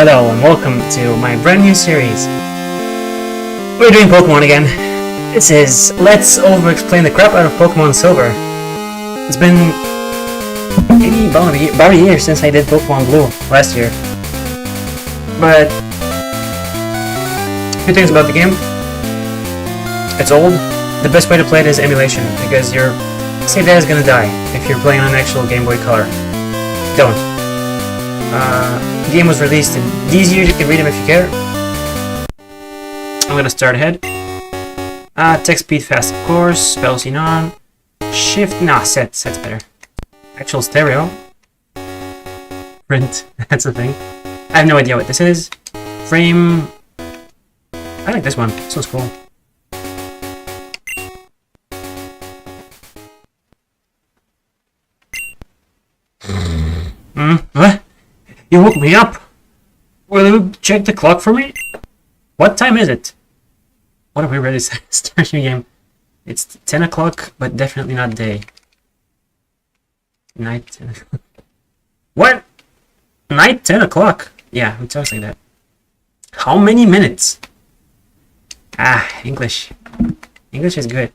hello, and welcome to my brand new series. We're doing Pokemon again. This is Let's Overexplain the crap out of Pokemon Silver. It's been maybe about a year since I did Pokemon Blue last year. But a few things about the game. It's old. The best way to play it is emulation, because your save data is gonna die if you're playing on an actual Game Boy Color. Don't. The game was released in these years, you can read them if you care. I'm gonna start ahead. Text speed fast, of course. Spell scene on. Shift, set's better. Actual stereo. Print, that's a thing. I have no idea what this is. Frame. I like this one, this one's cool. What? You woke me up! Will you check the clock for me? What time is it? What are we ready to start your game? It's 10 o'clock, but definitely not day. Night 10 o'clock. What? Night 10 o'clock? Yeah, it talks like that. How many minutes? English. English is good.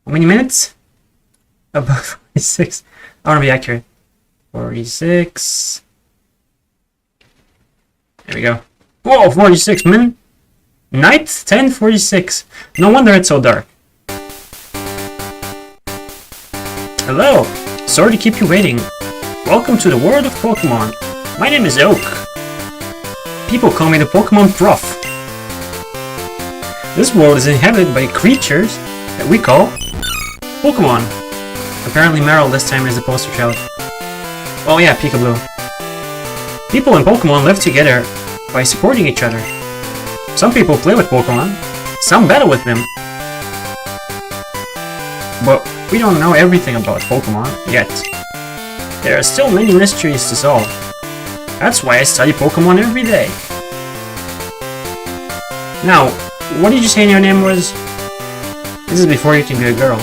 How many minutes? About 46. I want to be accurate. 46. There we go. Whoa, 46 minutes. Night 10:46. No wonder it's so dark. Hello. Sorry to keep you waiting. Welcome to the world of Pokemon. My name is Oak. People call me the Pokemon Prof. This world is inhabited by creatures that we call Pokemon. Apparently Meryl this time is the poster child. Oh yeah, Peekaboo. People and Pokemon live together by supporting each other. Some people play with Pokemon, some battle with them. But we don't know everything about Pokemon yet. There are still many mysteries to solve. That's why I study Pokemon every day. Now, what did you say your name was? This is before you can be a girl.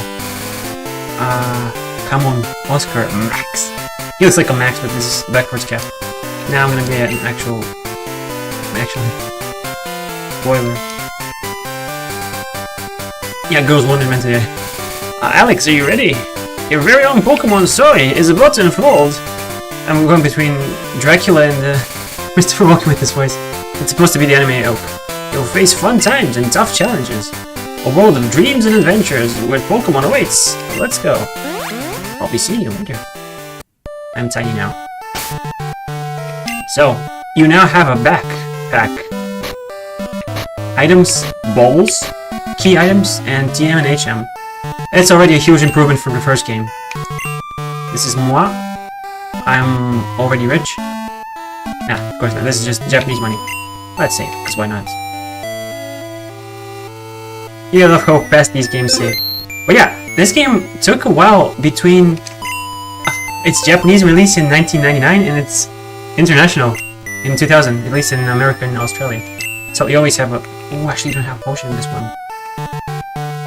Come on, Oscar Max. He looks like a Max with this backwards cap. Now I'm gonna be an actually spoiler. Yeah, girls Wonderman today. Alex, are you ready? Your very own Pokemon story is about to unfold. I'm going between Dracula and Christopher Walken with this voice. It's supposed to be the anime Oak. You'll face fun times and tough challenges. A world of dreams and adventures where Pokemon awaits. Let's go. I'll be seeing you later. I'm tiny now. So, you now have a backpack. Items, bowls, key items, and TM and HM. It's already a huge improvement from the first game. This is moi. I'm already rich. Nah, of course not. This is just Japanese money. Let's save, because why not? You gotta love how fast these games save. But yeah, this game took a while between its Japanese release in 1999 and its international in 2000, released in America and Australia. So you always have a... Oh, actually you don't have potion in this one.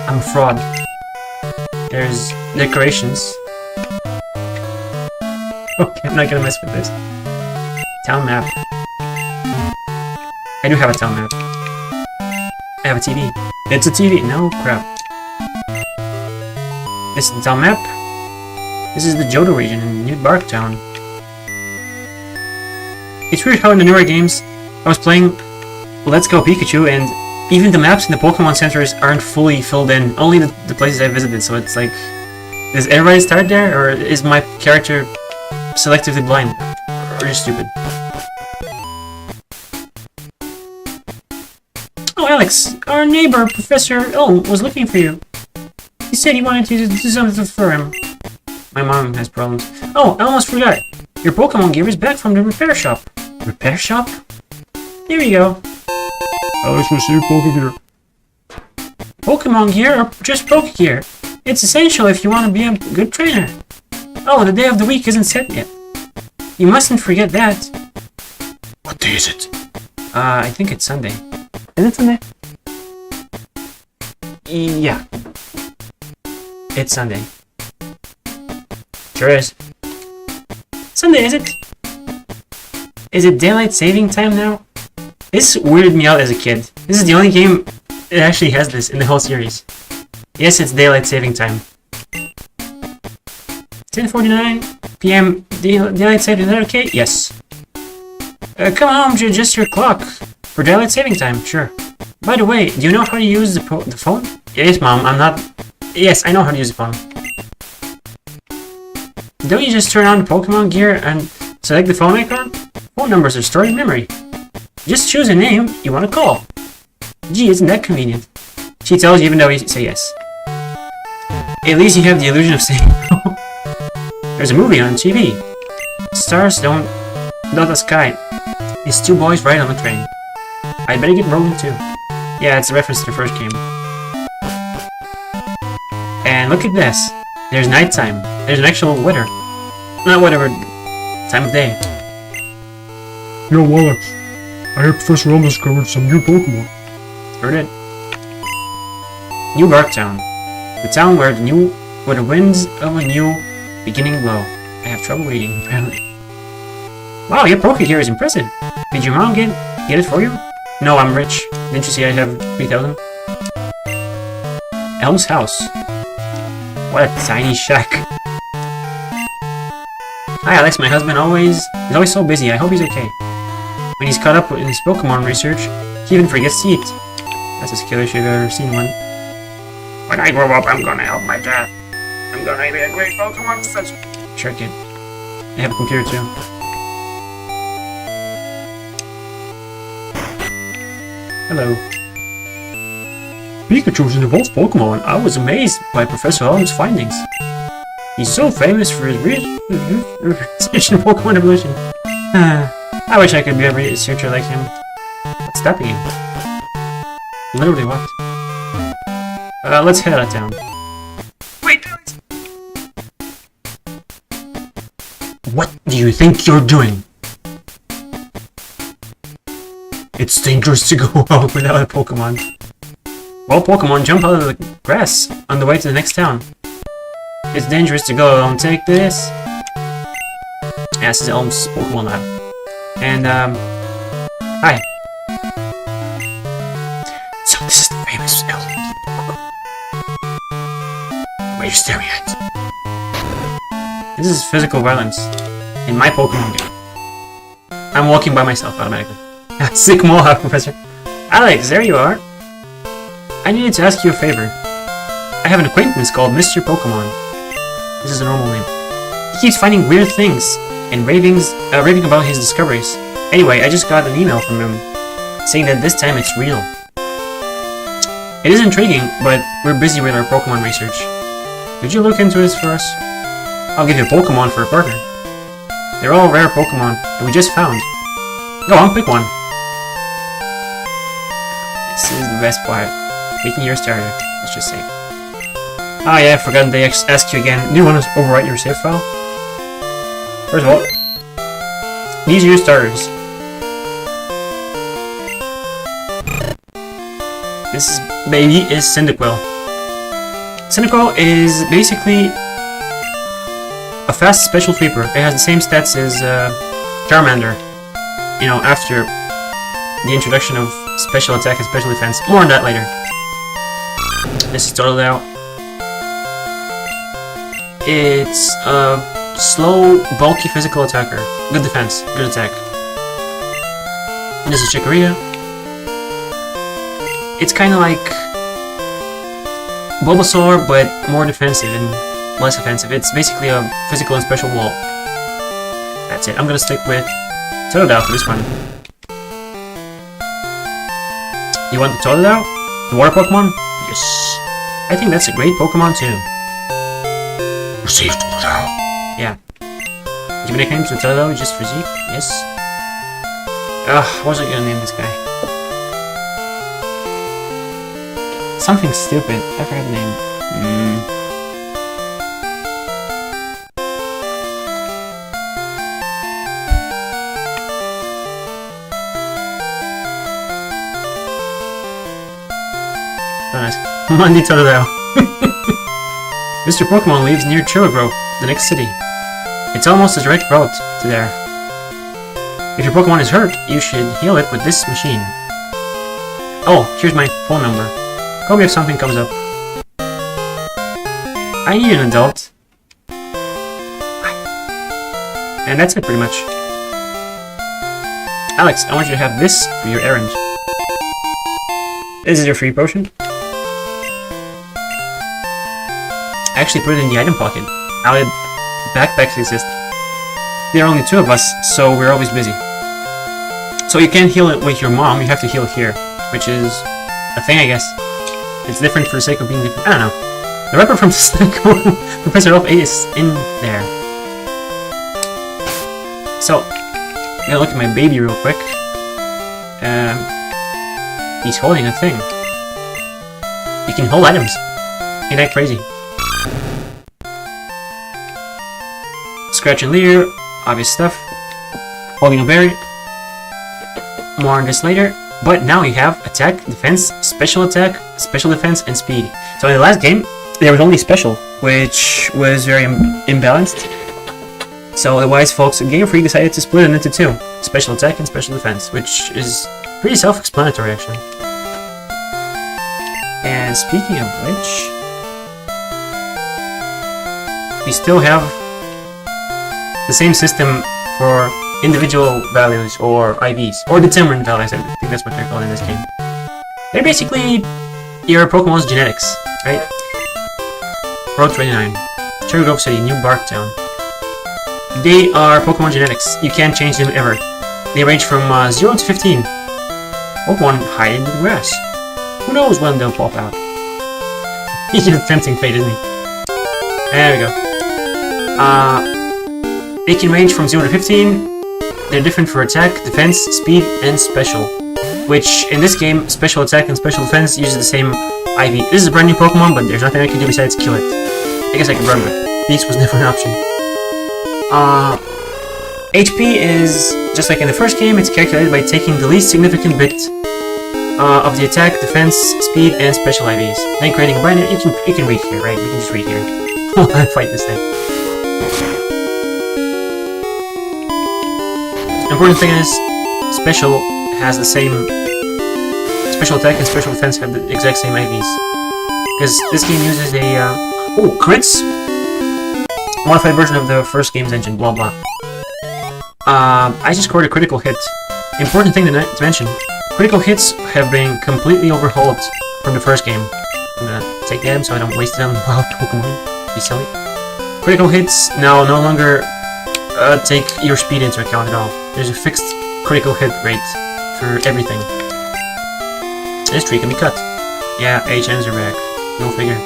I'm a fraud. There's decorations. Okay, I'm not gonna mess with this. Town map. I do have a town map. I have a TV. It's a TV. No crap. This is the town map. This is the Johto region in New Barktown. It's weird how in the newer games I was playing Let's Go Pikachu and even the maps in the Pokemon centers aren't fully filled in. Only the places I visited, so it's like... Does everybody start there, or is my character selectively blind? Or just stupid? Oh, Alex! Our neighbor, Professor Elm, was looking for you. He said he wanted you to do something for him. My mom has problems. Oh, I almost forgot. Your Pokemon gear is back from the repair shop. Repair shop? Here you go. Alex received Pokegear. Pokemon gear or just Pokegear? It's essential if you want to be a good trainer. Oh, the day of the week isn't set yet. You mustn't forget that. What day is it? I think it's Sunday. Is it Sunday? Yeah. It's Sunday. Sure is. Sunday, is it? Is it daylight saving time now? This weirded me out as a kid. This is the only game that actually has this in the whole series. Yes, it's daylight saving time. 10:49 p.m. Daylight saving, is that okay? Yes. Come home to adjust your clock for daylight saving time, sure. By the way, do you know how to use the phone? Yes, Mom, I'm not... Yes, I know how to use the phone. Don't you just turn on the Pokemon gear and select the phone icon? Phone numbers are stored in memory. Just choose a name you want to call. Gee, isn't that convenient? She tells you even though you say yes. At least you have the illusion of saying no. There's a movie on TV. Stars don't dot the sky. These two boys ride on the train. I'd better get rolling too. Yeah, it's a reference to the first game. And look at this. There's nighttime. There's an actual weather. Not whatever time of day. Yo, Alex. I heard Professor Elm discovered some new Pokemon. Heard it. New Barktown. The town where the winds of a new beginning blow. I have trouble reading, apparently. Wow, your Poké gear is impressive. Did your mom get it for you? No, I'm rich. Didn't you see I have 3,000? Elm's house. What a tiny shack. Hi Alex, my husband is always so busy. I hope he's okay. When he's caught up in his Pokemon research, he even forgets to eat. That's as killer if you've ever seen one. When I grow up, I'm gonna help my dad. I'm gonna be a great Pokemon professor. Sure, kid. I have a computer too. Hello. Pikachu's an evolved Pokemon. I was amazed by Professor Elm's findings. He's so famous for his research in Pokemon evolution. I wish I could be a researcher like him. What's stopping him? Literally what? Let's head out of town. Wait! What do you think you're doing? It's dangerous to go out without a Pokemon. Well, Pokemon, jump out of the grass on the way to the next town. It's dangerous to go alone. Take this. Yeah, this is Elm's Pokemon lab. And, hi. So this is the famous Elm Pokemon. What are you staring at? This is physical violence in my Pokemon game. I'm walking by myself automatically. Sick Mohawk, Professor. Alex, there you are. I needed to ask you a favor. I have an acquaintance called Mr. Pokemon. This is a normal name. He keeps finding weird things and raving about his discoveries. Anyway, I just got an email from him saying that this time it's real. It is intriguing, but we're busy with our Pokemon research. Could you look into this for us? I'll give you a Pokemon for a partner. They're all rare Pokemon that we just found. Go on, pick one. This is the best part. Picking your starter, let's just say. Ah yeah, I forgot they asked you again. Do you want to overwrite your save file? First of all, these are your starters. This baby is Cyndaquil. Cyndaquil is basically a fast special sweeper. It has the same stats as Charmander. You know, after the introduction of special attack and special defense. More on that later. This is Totodile. It's a slow, bulky physical attacker. Good defense, good attack. This is Chikorita. It's kind of like Bulbasaur, but more defensive and less offensive. It's basically a physical and special wall. That's it. I'm gonna stick with Totodile for this one. You want the Totodile? The water Pokemon? Yes. I think that's a great Pokemon too. Receive Totodile. Yeah. Give nicknames to Totodile just for Zeke? Yes. Ugh, what was I gonna name this guy? Something stupid. I forgot the name. Oh, nice. Monday Totodile. Mr. Pokemon lives near Grove, the next city. It's almost a direct route to there. If your Pokemon is hurt, you should heal it with this machine. Oh, here's my phone number. Call me if something comes up. I need an adult. And that's it, pretty much. Alex, I want you to have this for your errand. This is your free potion. I actually put it in the item pocket. Now that backpacks exist. There are only 2 of us, so we're always busy. So you can't heal it with your mom, you have to heal here. Which is a thing, I guess. It's different for the sake of being different. I don't know. The rapper from Professor Elf is in there. So, I'm gonna look at my baby real quick. He's holding a thing. He can hold items. Ain't that crazy? Scratch and Leer, obvious stuff. Holding a berry. More on this later. But now you have attack, defense, special attack, special defense, and speed. So in the last game, there was only special, which was very imbalanced. So the wise folks at Game Freak decided to split it into 2. Special attack and special defense, which is pretty self-explanatory actually. And speaking of which, we still have the same system for individual values or IVs, or determined values, I think that's what they're called in this game. They're basically your Pokemon's genetics, right? Road 29, Cherry Grove City, New Barktown. They are Pokemon genetics, you can't change them ever. They range from 0 to 15. Pokemon hide in the grass. Who knows when they'll pop out? He's just tempting fate, isn't he? There we go. They can range from 0 to 15. They're different for attack, defense, speed, and special. Which, in this game, special attack and special defense uses the same IV. This is a brand new Pokemon, but there's nothing I can do besides kill it. I guess I can run with it. Beast was never an option. HP is, just like in the first game, it's calculated by taking the least significant bit of the attack, defense, speed, and special IVs. Then creating a brand new, you can read here, right? You can just read here. I'll fight this thing. Important thing is, special has the same, special attack and special defense have the exact same IVs. Because this game uses a, crits? Modified version of the first game's engine, blah blah. I just scored a critical hit. Important thing to mention, critical hits have been completely overhauled from the first game. I'm gonna take them so I don't waste them on wild Pokemon. Be silly. Critical hits now no longer take your speed into account at all. There's a fixed critical hit rate for everything. This tree can be cut. Yeah, HMs are back. Go figure.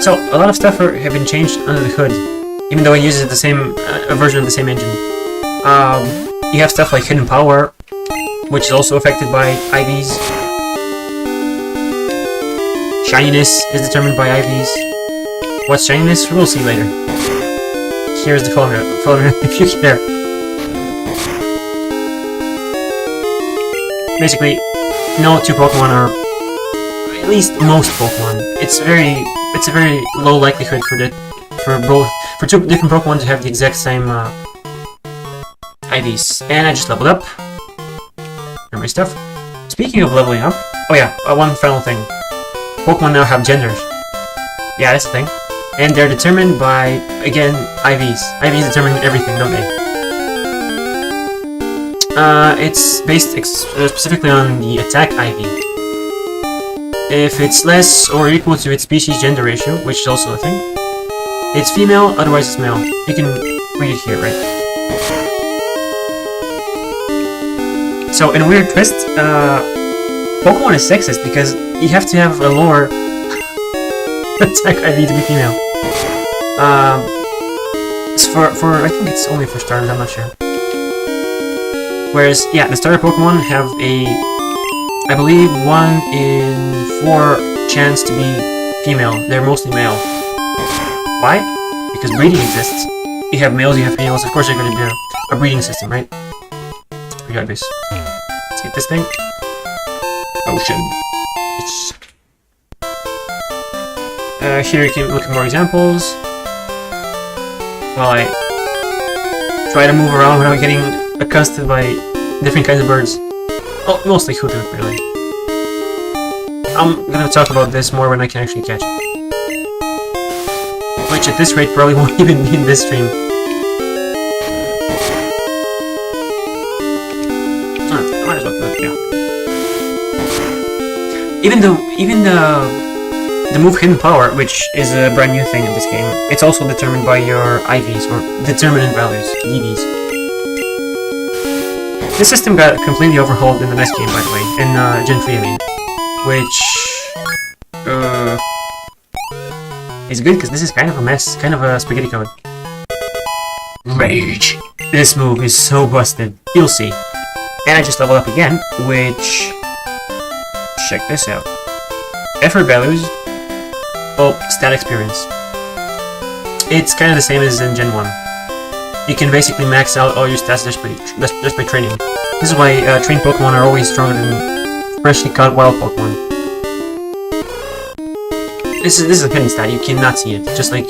So, a lot of stuff have been changed under the hood, even though it uses the same a version of the same engine. You have stuff like Hidden Power, which is also affected by IVs. Shininess is determined by IVs. What's shininess? We'll see later. Here's the follow me if you care. Basically, no 2 Pokemon are, at least most Pokemon. It's a very low likelihood for 2 different Pokemon to have the exact same IVs. And I just leveled up. Here's my stuff. Speaking of leveling up, oh yeah, one final thing. Pokemon now have genders. Yeah, that's a thing. And they're determined by, again, IVs. IVs determine everything, don't they? It's based specifically on the attack IV. If it's less or equal to its species gender ratio, which is also a thing, it's female, otherwise it's male. You can read it here, right? So, in a weird twist, Pokemon is sexist because you have to have a lower attack IV to be female. It's for I think it's only for starters, I'm not sure. Whereas, yeah, the starter Pokemon have a, I believe, 1 in 4 chance to be female. They're mostly male. Why? Because breeding exists. You have males, you have females, of course you're going to be a breeding system, right? We got this. Let's get this thing. Ocean. Here you can look at more examples. Well, try to move around without getting accosted by different kinds of birds. Oh, mostly hoodoo, really. I'm gonna talk about this more when I can actually catch it. Which at this rate probably won't even be in this stream. Might as well do it, yeah. Even the move Hidden Power, which is a brand new thing in this game, it's also determined by your IVs, or determinant values, DVs. This system got completely overhauled in the next game, by the way, in Gen 3, I mean. Which is good, because this is kind of a mess, kind of a spaghetti code. Rage! This move is so busted, you'll see. And I just leveled up again, which... check this out. Effort values... well, stat experience. It's kind of the same as in Gen 1. You can basically max out all your stats just by training. This is why trained Pokemon are always stronger than freshly caught wild Pokemon. This is a hidden stat, you cannot see it. Just like...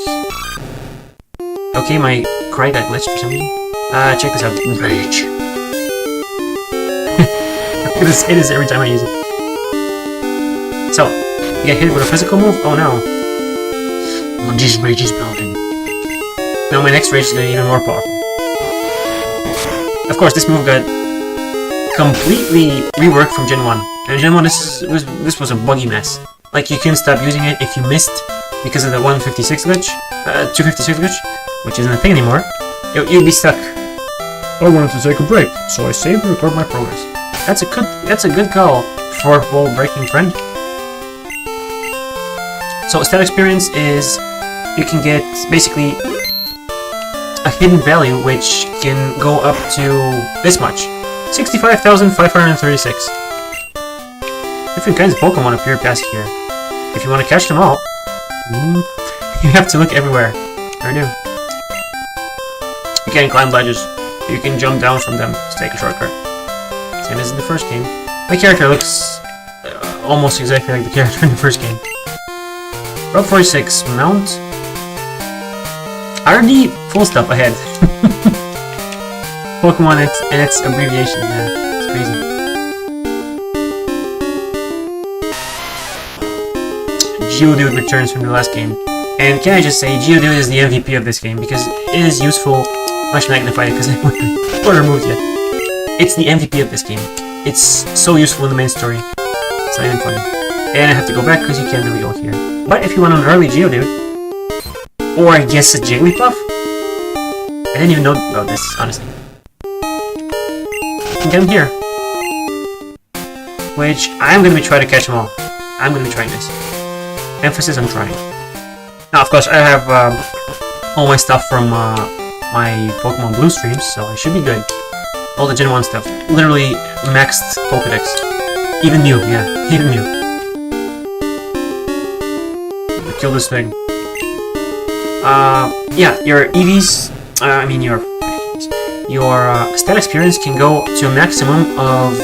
okay, my cry got glitched for some reason. Check this out. Rage. I'm gonna say this every time I use it. So, you get hit with a physical move? Oh no. Munch's rage is building. Now my next rage is gonna be even more powerful. Of course, this move got completely reworked from Gen 1. And Gen 1, this was a buggy mess. Like, you couldn't stop using it if you missed because of the 156 glitch, 256 glitch, which isn't a thing anymore. You'd be stuck. I wanted to take a break, so I saved and recorded my progress. That's a good call, fourth wall breaking friend. So stat experience is you can get basically a hidden value which can go up to this much. 65,536. Different kinds of Pokemon appear past here. If you want to catch them all, you have to look everywhere. I do. You can't climb ledges. You can jump down from them to take a shortcut. Same as in the first game. My character looks almost exactly like the character in the first game. Route 46, Mount RD full stop ahead. Pokemon and its abbreviation, man. It's crazy. Geodude returns from the last game. And can I just say, Geodude is the MVP of this game because it is useful. Much magnified because I removed it. It's the MVP of this game. It's so useful in the main story. It's not even funny. And I have to go back because you can't really go here. But if you want an early Geodude, or I guess a Jigglypuff? I didn't even know about this, honestly. You can get him here. Which, I'm going to be trying to catch them all. I'm going to be trying this. Emphasis on trying. Now, of course, I have all my stuff from my Pokemon Blue streams, so I should be good. All the Gen 1 stuff. Literally maxed Pokedex. Even new, yeah. Even new. Kill this thing. Yeah, your EVs, your stat experience can go to a maximum of,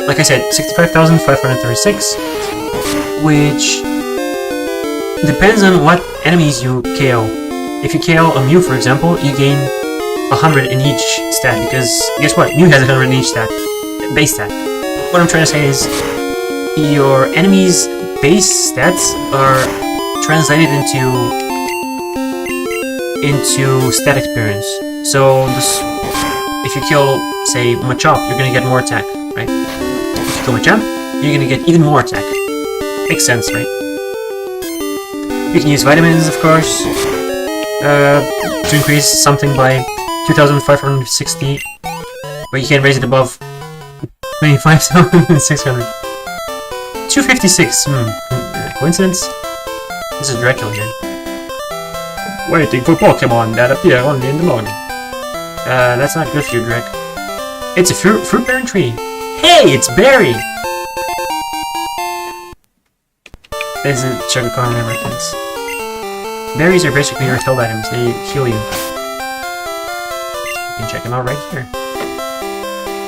like I said, 65,536, which depends on what enemies you KO. If you KO a Mew, for example, you gain 100 in each stat, because guess what? Mew has 100 in each stat. Base stat. What I'm trying to say is, your enemy's base stats are translated into stat experience. So if you kill, say, Machop, you're gonna get more attack, right? If you kill Machamp, you're gonna get even more attack. Makes sense, right? You can use vitamins, of course, to increase something by 2,560, but you can't raise it above 25,600. 256, coincidence? This is Dracula here. Waiting for Pokemon that appear only in the morning. That's not good for you, Drake. It's a fruit-bearing tree. Hey, it's Berry! This is Sugar Corn reference. Berries are basically your held items. They heal you. You can check them out right here.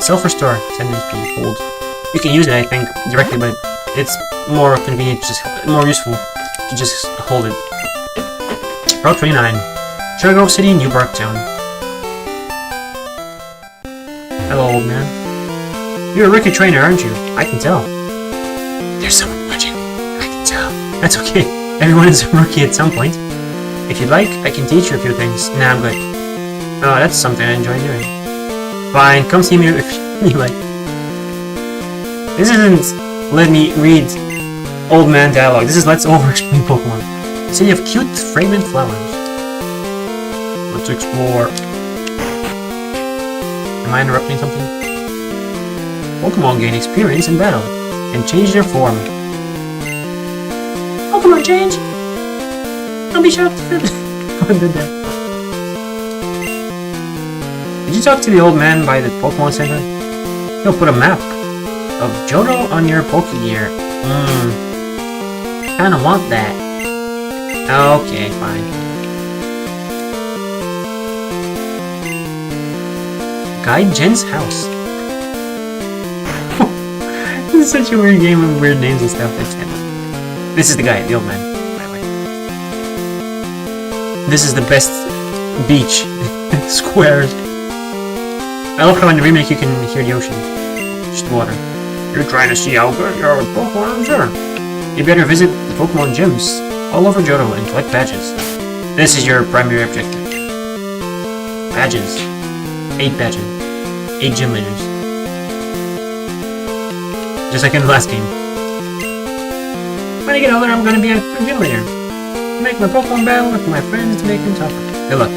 Self-restore, 10 HP, hold. You can use it, I think, directly, but it's more convenient, more useful to just hold it. Route 29. Sugar Grove City, New Bark Town. Hello, old man. You're a rookie trainer, aren't you? I can tell. There's someone watching. I can tell. That's okay. Everyone is a rookie at some point. If you'd like, I can teach you a few things. Nah, I'm good. Oh, that's something I enjoy doing. Fine, come see me if you like. This isn't let me read old man dialogue. This is let's over-explain Pokemon. City of cute, fragrant flowers. Let's explore. Am I interrupting something? Pokemon gain experience in battle and change their form. Pokemon change? Don't be shocked if it did that. Did you talk to the old man by the Pokemon Center? He'll put a map of Johto on your Pokegear. Kinda want that. Okay, fine. Guide Jen's house. This is such a weird game of weird names and stuff. This is the guy, the old man, by the way. This is the best beach. Squares. I love how in the remake you can hear the ocean. Just water. You're trying to see how good you are with Pokemon, sure. You better visit the Pokemon gyms all over Johto and collect badges. This is your primary objective. Badges. 8 badges. 8 gym leaders. Just like in the last game. When I get older, I'm gonna be a gym leader. Make my Pokemon battle with my friends to make them tougher. Good luck.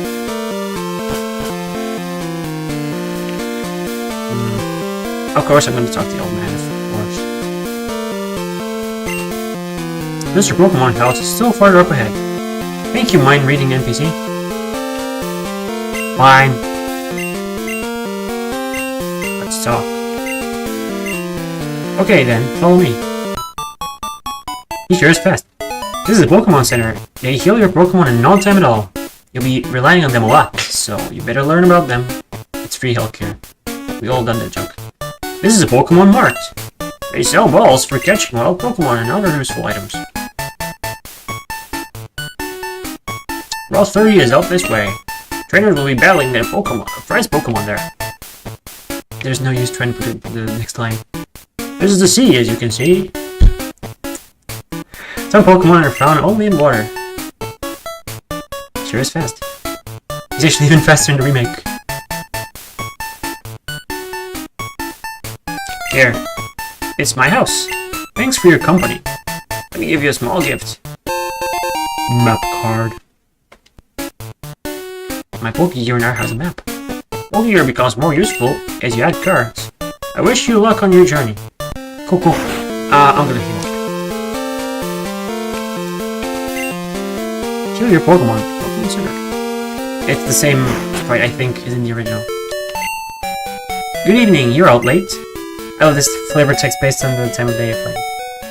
Of course, I'm gonna talk to the old man, of course. Mr. Pokemon House is still farther up ahead. Thank you, mind reading NPC. Fine. Let's talk. Okay then, follow me. He sure is fast. This is a Pokemon Center. They heal your Pokemon in no time at all. You'll be relying on them a lot, so you better learn about them. It's free healthcare. We all done that joke. This is a Pokemon Mart. They sell balls for catching wild Pokemon and other useful items. Route 30 is out this way. Trainers will be battling their Pokemon, prize Pokemon there. There's no use trying to put it in the next line. This is the sea, as you can see. Some Pokemon are found only in water. Sure is fast. He's actually even faster in the remake. Here. It's my house. Thanks for your company. Let me give you a small gift. Map card. My Pokegear now has a map. Pokegear becomes more useful as you add cards. I wish you luck on your journey. Cool. I'm gonna heal. Heal your Pokemon. Pokemon Center. It's the same fight, I think, as in the original. Good evening, you're out late. I love this flavor text based on the time of day I play.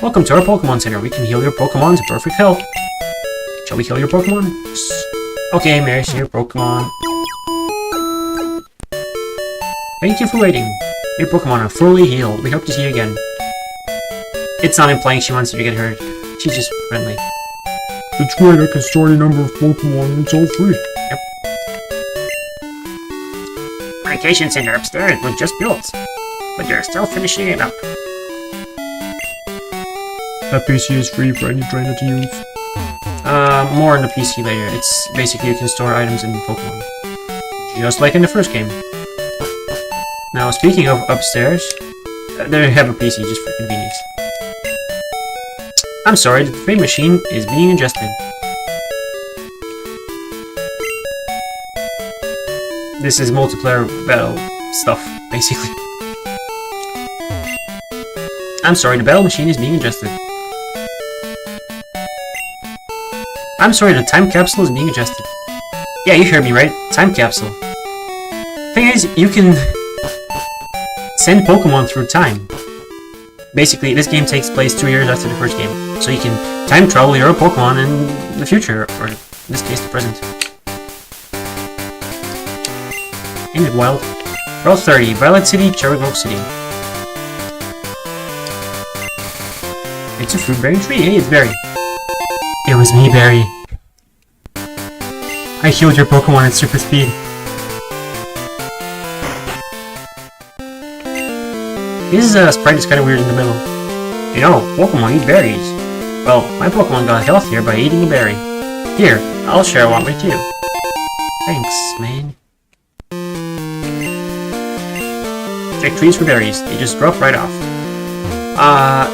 Welcome to our Pokemon Center. We can heal your Pokemon to perfect health. Shall we heal your Pokemon? Okay, Mary, see your Pokemon. Thank you for waiting. Your Pokemon are fully healed. We hope to see you again. It's not implying she wants you to get hurt. She's just friendly. It's great, I can store any number of Pokemon and it's all free. Yep. Vacation Center upstairs was just built, but they're still finishing it up. That PC is free for any trainer to use. More on the PC later. It's basically you can store items in Pokemon. Just like in the first game. Now, speaking of upstairs, they have a PC just for convenience. I'm sorry, the frame machine is being adjusted. This is multiplayer battle stuff, basically. I'm sorry, the battle machine is being adjusted. I'm sorry, the time capsule is being adjusted. Yeah, you heard me right. Time capsule. Thing is, you can send Pokemon through time. Basically, this game takes place 2 years after the first game, so you can time travel your Pokemon in the future, or in this case, the present. Ain't it wild? Route 30, Violet City, Cherry Grove City. It's a fruit bearing tree. Hey, it's Barry. It was me, Barry. I healed your Pokemon at super speed. His sprite is kind of weird in the middle. You know, Pokemon eat berries. Well, my Pokemon got healthier by eating a berry. Here, I'll share one with you. Thanks, man. Check trees for berries. They just drop right off.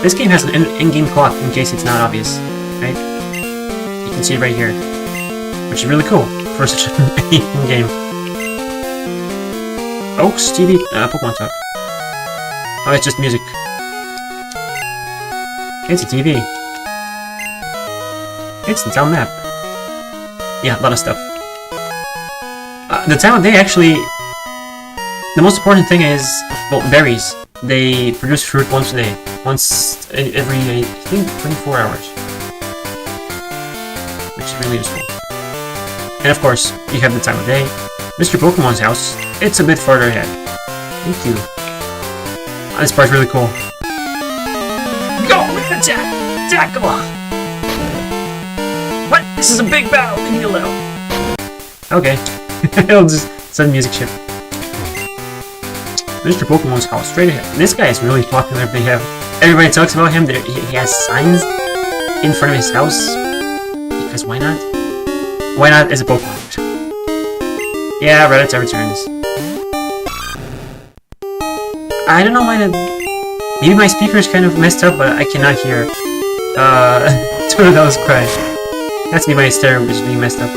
This game has an in-game clock, in case it's not obvious. Right? You can see it right here. Which is really cool for such an in-game. Oaks, TV, Pokemon Talk. Oh, it's just music. It's a TV. It's the town map. Yeah, a lot of stuff. The time of day actually... The most important thing is, well, berries. They produce fruit once a day. Once every, I think, 24 hours. Which is really useful. And of course, you have the time of day. Mr. Pokemon's house, it's a bit farther ahead. Thank you. This part's really cool. Go! Attack! Attack! Come on! What? This is a big battle! Leave me alone! Okay. It'll just send music shift. Mr. Pokemon's house, straight ahead. This guy is really popular. They have... Everybody talks about him. He has signs in front of his house. Because why not? Why not as a Pokemon? Yeah, Rattata returns. I don't know why the... Maybe my speaker is kind of messed up, but I cannot hear Tornado's cry. That's me, my stereo is being messed up.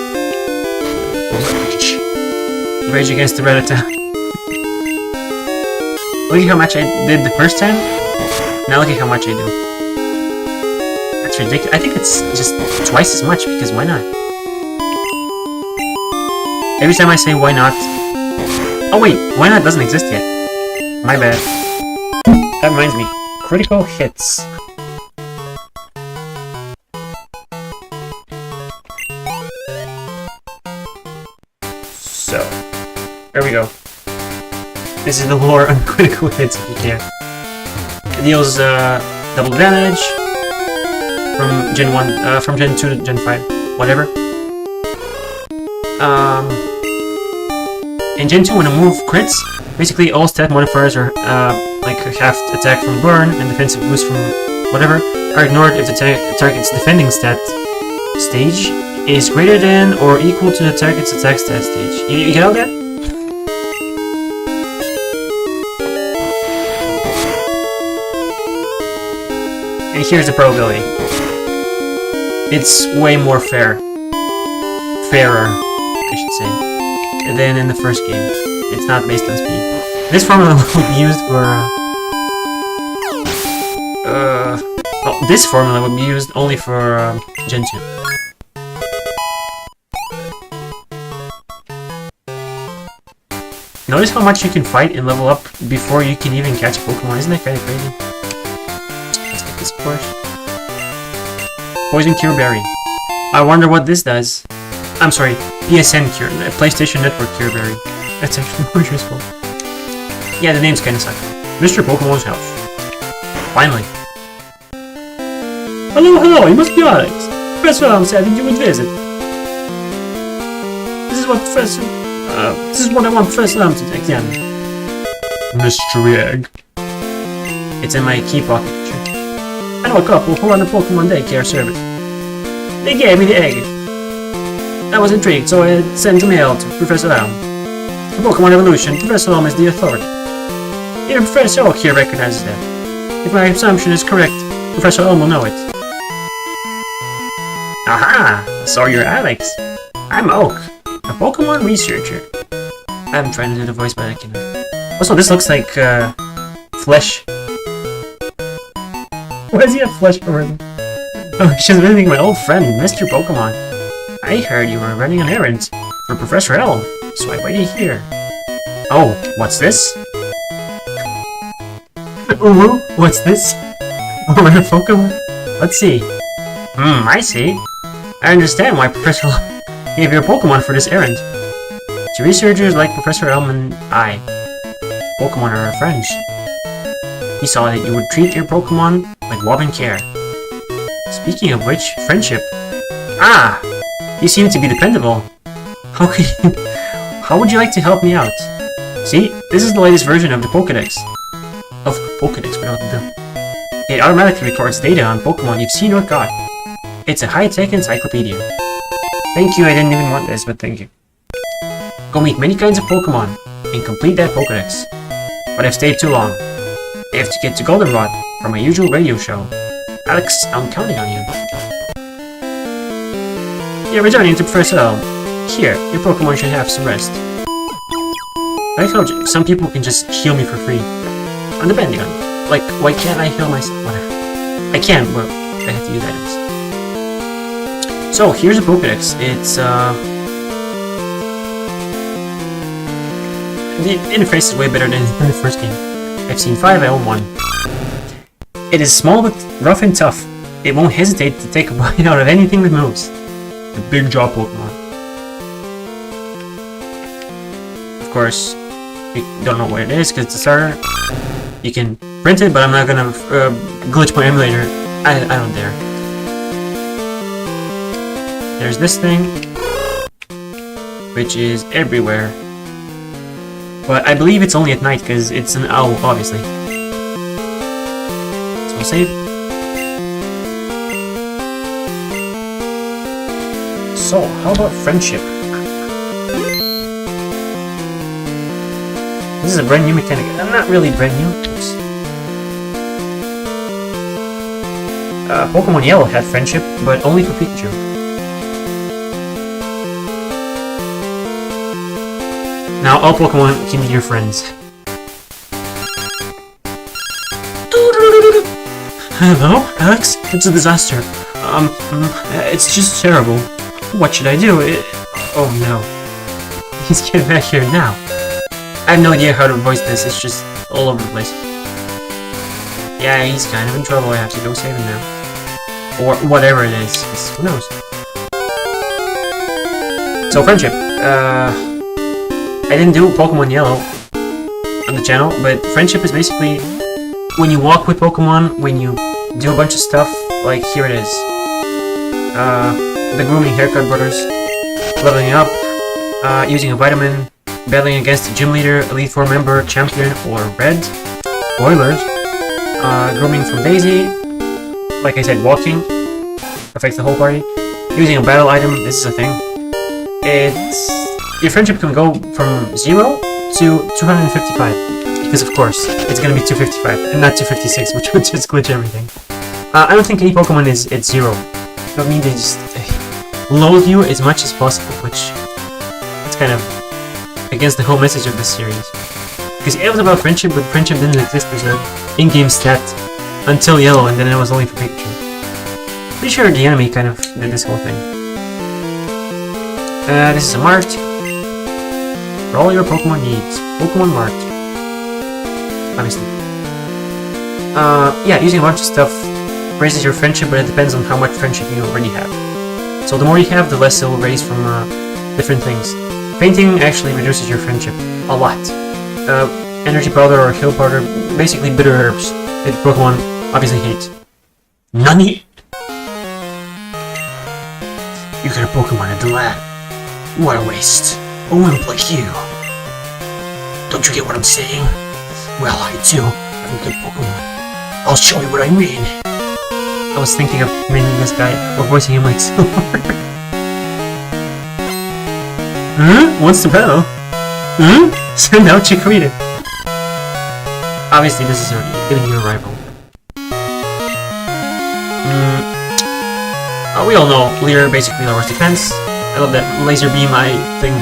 Rage against the Rattata. Look at how much I did the first time. Now look at how much I do. That's ridiculous. I think it's just twice as much, because why not? Every time I say why not... Oh wait, why not doesn't exist yet. My bad. That reminds me. Critical hits. So, there we go. This is the lore on critical hits if you care. It deals double damage from Gen 1, from Gen 2 to Gen 5, whatever. In Gen 2, when a move crits, basically all stat modifiers are like half attack from burn and defensive boost from whatever are ignored if the target's defending stat stage is greater than or equal to the target's attack stat stage. You get all that? And here's the probability. It's way more fairer, I should say, than in the first game. It's not based on speed. This formula would be used for... well, this formula would be used only for Gen 2. Notice how much you can fight and level up before you can even catch a Pokemon. Isn't that kind of crazy? Let's get this first. Poison Cure Berry. I wonder what this does. I'm sorry, PSN Cure, PlayStation Network Cure Berry. That's actually more useful. Yeah, the names kinda suck. Mr. Pokemon's house. Finally. Hello, you must be Alex. Professor Elm said that you would visit. This is what I want Professor Elm to examine. Mystery egg. It's in my key pocket. Sure. I know a couple who run a Pokemon daycare service. They gave me the egg. I was intrigued, so I sent a mail to Professor Elm. For Pokemon Evolution, Professor Elm is the authority. Even Professor Oak here recognizes that. If my assumption is correct, Professor Elm will know it. Aha! So you're Alex. I'm Oak, a Pokemon researcher. I'm trying to do the voice, but I cannot. Also, this looks like, flesh. Why does he have flesh over him? Oh, she's visiting my old friend, Mr. Pokemon. I heard you were running an errand for Professor Elm, so I waited here. Oh, what's this? Ooh, what's this? Oh, a Pokemon? Let's see. I see. I understand why Professor Elm gave you a Pokemon for this errand. To researchers like Professor Elm and I, Pokemon are our friends. He saw that you would treat your Pokemon with love and care. Speaking of which, friendship. Ah! You seem to be dependable. How would you like to help me out? See, this is the latest version of the Pokédex. of Pokédex without them. It automatically records data on Pokemon you've seen or caught. It's a high-tech encyclopedia. Thank you, I didn't even want this, but thank you. Go meet many kinds of Pokemon and complete that Pokédex. But I've stayed too long. I have to get to Goldenrod for my usual radio show. Alex, I'm counting on you. You're returning to Professor Elm. Here, your Pokemon should have some rest. I told you, some people can just heal me for free. And depending on, like, why can't I heal myself? Whatever. I can, but I have to use items. So, here's a Pokédex. It's, the interface is way better than in the first game. I've seen 5, I own 1. It is small but rough and tough. It won't hesitate to take a bite out of anything that moves. The big jaw Pokemon. Of course, you don't know where it is because it's a starter. You can print it, but I'm not gonna glitch my emulator. I don't dare. There's this thing, which is everywhere. But I believe it's only at night because it's an owl, obviously. So I'll save. So, how about friendship? This is a brand new mechanic. Not really brand new. Oops. Pokemon Yellow had friendship, but only for Pikachu. Now all Pokemon can be your friends. Hello, Alex? It's a disaster. It's just terrible. What should I do? Oh no. He's getting back here now. I have no idea how to voice this, it's just all over the place. Yeah, he's kind of in trouble, I have to go save him now. Or whatever it is, 'cause who knows? So, friendship. I didn't do Pokemon Yellow on the channel, but friendship is basically when you walk with Pokemon, when you do a bunch of stuff, like here it is. The grooming haircut brothers, leveling up, using a vitamin, battling against a gym leader, Elite Four member, champion, or red. Spoilers. Grooming from Daisy. Like I said, walking affects the whole party. Using a battle item, this is a thing. Your friendship can go from 0 to 255. Because of course, it's gonna be 255 and not 256, which would just glitch everything. I don't think any Pokemon is at 0. That means they just loathe you as much as possible, which it's kind of against the whole message of this series. Because it was about friendship, but friendship didn't exist as an in-game stat until Yellow, and then it was only for Pikachu. Pretty sure the enemy kind of did this whole thing. This is a mart. For all your Pokemon needs. Pokemon Mart. Obviously. Yeah, using a bunch of stuff raises your friendship, but it depends on how much friendship you already have. So the more you have, the less it will raise from different things. Painting actually reduces your friendship a lot. Energy powder or heal powder, basically bitter herbs that Pokemon obviously hate. Nani? You got a Pokemon at the lab. What a waste. A wimp like you. Don't you get what I'm saying? Well, I do. I'm a good Pokemon. I'll show you what I mean. I was thinking of making this guy, or voicing him like Silver. What's the battle? Send out Chikorita. Obviously, this is gonna be your rival. We all know Leer basically lowers defense. I love that laser beam eye thing.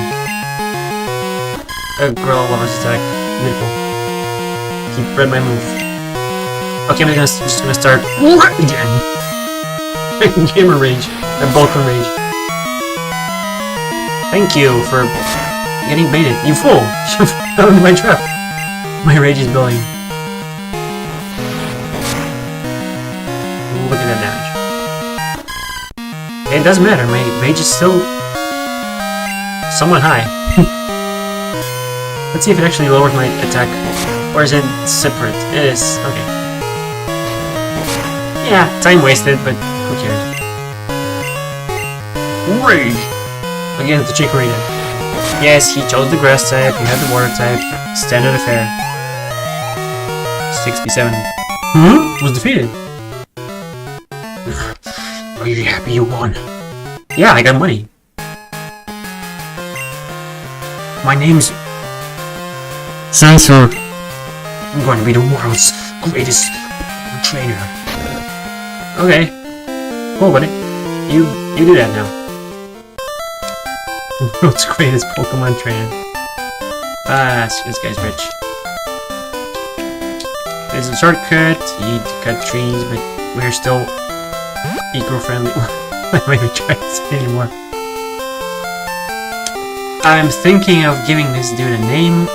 Gorilla lowers attack. Beautiful. He read my move. Okay, I'm just gonna start again. Gamer rage. Vulcan rage. Thank you for getting baited. You fool! You fell into my trap. My rage is building. Look at that damage. It doesn't matter, my rage is still somewhat high. Let's see if it actually lowers my attack. Or is it separate? It is. Okay. Yeah, time wasted, but who cares? Rage! Against the Chikorita. Yes, he chose the grass type, you have the water type. Standard affair. 67. Was defeated. Are you happy you won? Yeah, I got money. My name's Sensor. I'm going to be the world's greatest trainer. Okay. Cool, buddy. You do that now. World's greatest Pokemon trainer. This guy's rich. There's a shortcut. You need to cut trees, but we're still eco-friendly. I don't even try to say anymore. I'm thinking of giving this dude a name.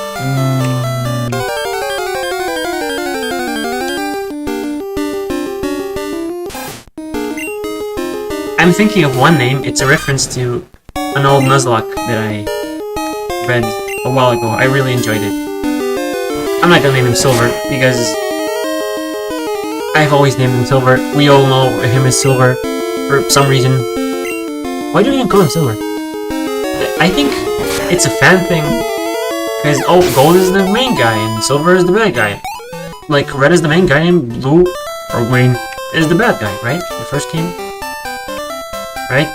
I'm thinking of one name. It's a reference to an old Nuzlocke that I read a while ago. I really enjoyed it. I'm not gonna name him Silver because I've always named him Silver. We all know him as Silver for some reason. Why do we even call him Silver? I think it's a fan thing because Gold is the main guy and Silver is the bad guy. Like Red is the main guy and Blue or Green is the bad guy, right? The first game. Right?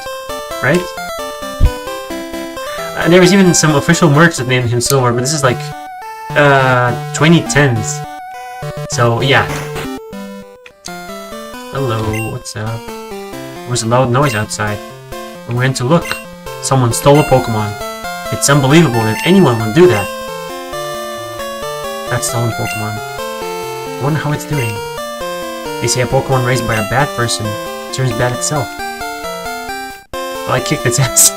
There was even some official merch that named him Silver, but this is like 2010s. So yeah. Hello, what's up? There was a loud noise outside. We went to look. Someone stole a Pokemon. It's unbelievable that anyone would do that. That stolen Pokemon. I wonder how it's doing. They say a Pokemon raised by a bad person turns bad itself. Well, I kicked its ass.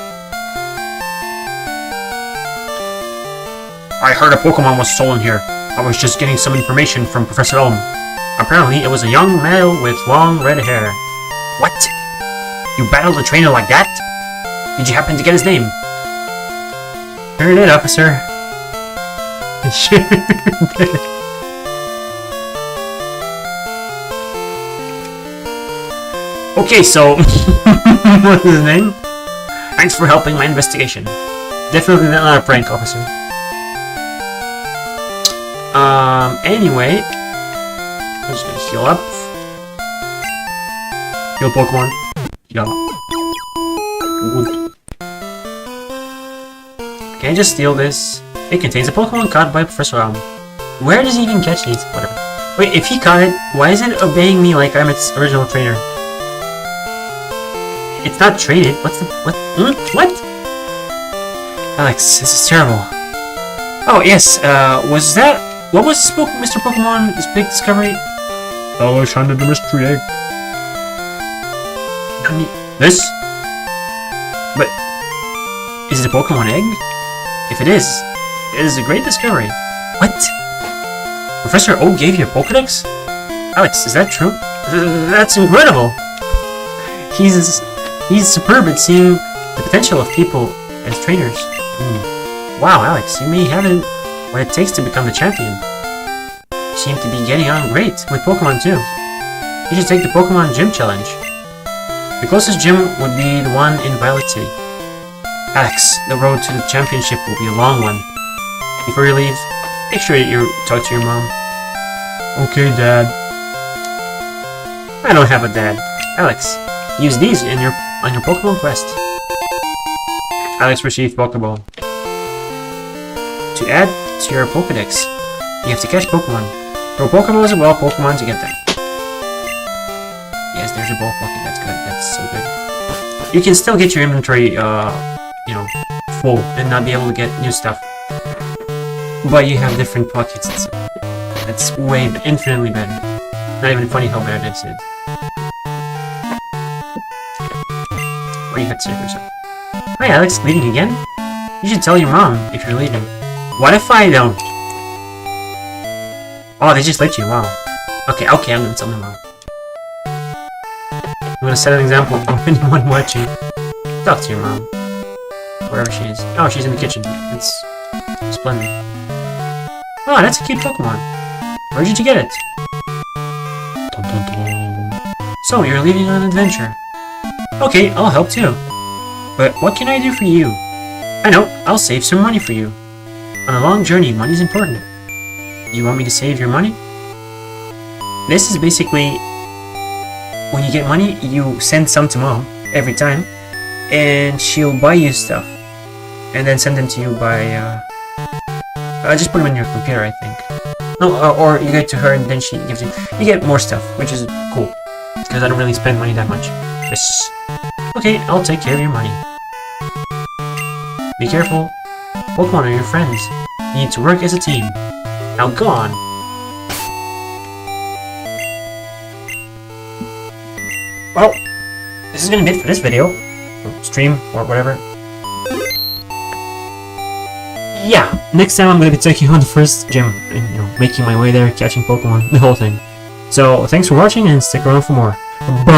I heard a Pokemon was stolen here. I was just getting some information from Professor Elm. Apparently, it was a young male with long red hair. What? You battled a trainer like that? Did you happen to get his name? Sure did, officer. Sure did. Okay, so... what's his name? Thanks for helping my investigation. Definitely not a prank, officer. Anyway... I'm just gonna heal up. Heal Pokemon. Heal. Good. Can I just steal this? It contains a Pokemon caught by Professor Elm. Where does he even catch these? Whatever. Wait, if he caught it, why is it obeying me like I'm its original trainer? It's not traded. What's the... what? What? Alex, this is terrible. Oh, yes, was that... what was Mr. Pokemon's big discovery? Alex handed the mystery egg. This? But... is it a Pokemon egg? If it is a great discovery. What? Professor O gave you a Pokedex? Alex, is that true? That's incredible! He's superb at seeing the potential of people as trainers. Wow, Alex, you may have what it takes to become the champion. You seem to be getting on great with Pokemon too. You should take the Pokemon Gym Challenge. The closest gym would be the one in Violet City. Alex, the road to the championship will be a long one. Before you leave, make sure you talk to your mom. Okay, Dad. I don't have a dad. Alex, use these on your Pokemon quest. Alex received Pokeball. To add to your Pokedex, you have to catch Pokemon. Throw Pokeballs at wild Pokemon to get them. Yes, there's a ball pocket. That's good. That's so good. You can still get your inventory, you know, full and not be able to get new stuff. But you have different pockets. That's infinitely better. Not even funny how bad this is. Or you had to save yourself. Hi Alex, leaving again? You should tell your mom if you're leaving. What if I don't? Oh, they just let you, wow. Okay, I'm gonna tell my mom. I'm gonna set an example for anyone watching. Talk to your mom. Wherever she is. Oh, she's in the kitchen. That's splendid. Oh, that's a cute Pokemon. Where did you get it? Dun, dun, dun. So, you're leaving on an adventure. Okay, I'll help too. But what can I do for you? I know, I'll save some money for you. On a long journey, money's important. Do you want me to save your money? this is basically when you get money, you send some to mom every time, and she'll buy you stuff, and then send them to you by. Just put them in your computer, I think. No, or you get to her and then she gives you. You get more stuff, which is cool, because I don't really spend money that much. Yes. Okay, I'll take care of your money. Be careful. Pokemon are your friends. You need to work as a team. Now go on. Well, this is gonna be it for this video. Or stream, or whatever. Yeah, next time I'm gonna be taking on the first gym. And, making my way there, catching Pokemon, the whole thing. So, thanks for watching and stick around for more. Bye!